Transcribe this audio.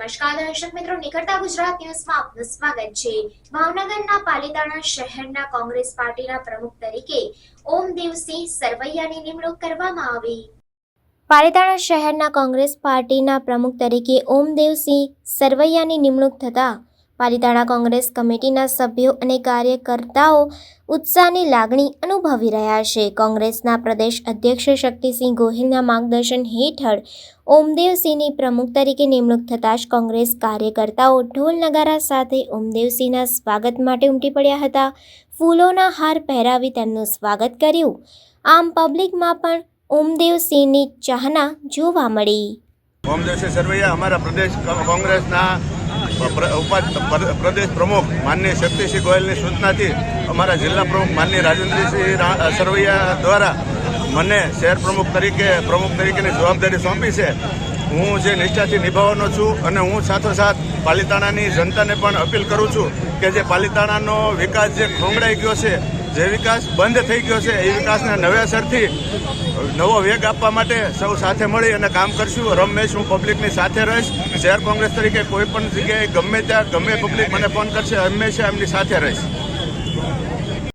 નમસ્કાર દર્શક મિત્રો, નિકટતા ગુજરાત ન્યૂઝમાં આપનું સ્વાગત છે। ભાવનગરના પાલિતાણા શહેરના કોંગ્રેસ પાર્ટીના પ્રમુખ તરીકે ઓમદેવસિંહ સરવૈયાની નિમણૂક કરવામાં આવી। પાલિતાણા શહેરના કોંગ્રેસ પાર્ટીના પ્રમુખ તરીકે ઓમદેવસિંહ સરવૈયાની નિમણૂક થતાં પાલિતાણા કોંગ્રેસ કમિટીના સભ્યો અને કાર્યકર્તાઓ ઉત્સાહની લાગણી અનુભવી રહ્યા છે। કોંગ્રેસના પ્રદેશ અધ્યક્ષ શક્તિસિંહ ગોહિલના માર્ગદર્શન હેઠળ ઓમદેવસિંહની પ્રમુખ તરીકે નિમણૂક થતાં જ કોંગ્રેસ કાર્યકર્તાઓ ઢોલ નગારા સાથે ઓમદેવસિંહના સ્વાગત માટે ઉમટી પડ્યા હતા। ફૂલોના હાર પહેરાવી તેમનું સ્વાગત કર્યું। આમ પબ્લિકમાં પણ ઓમદેવસિંહની ચાહના જોવા મળી। ઓમદેવસિંહ સરવૈયા અમારા પ્રદેશ કોંગ્રેસના પ્રદેશ પ્રમુખ માનનીય શક્તિસિંહ ગોયલની સૂચનાથી અમારા જિલ્લા પ્રમુખ માનનીય રાજેન્દ્રસિંહ સરવૈયા દ્વારા મને શહેર પ્રમુખ તરીકેની જવાબદારી સોંપી છે। હું જે નિષ્ઠાથી નિભાવવાનો છું અને હું સાથોસાથ પાલિતાણાની જનતાને પણ અપીલ કરું છું કે જે પાલિતાણાનો વિકાસ જે ખોંગડાઈ ગયો છે, જે વિકાસ બંધ થઈ ગયો છે, એ વિકાસને નવેસરથી નવો વેગ આપવા માટે સૌ સાથે મળી અને કામ કરશું। રમેશ, હું પબ્લિકની સાથે રહીશ। શહેર કોંગ્રેસ તરીકે કોઈ પણ જગ્યાએ ગમે ત્યાં ગમે પબ્લિક મને ફોન કરશે, હંમેશા એમની સાથે રહીશ।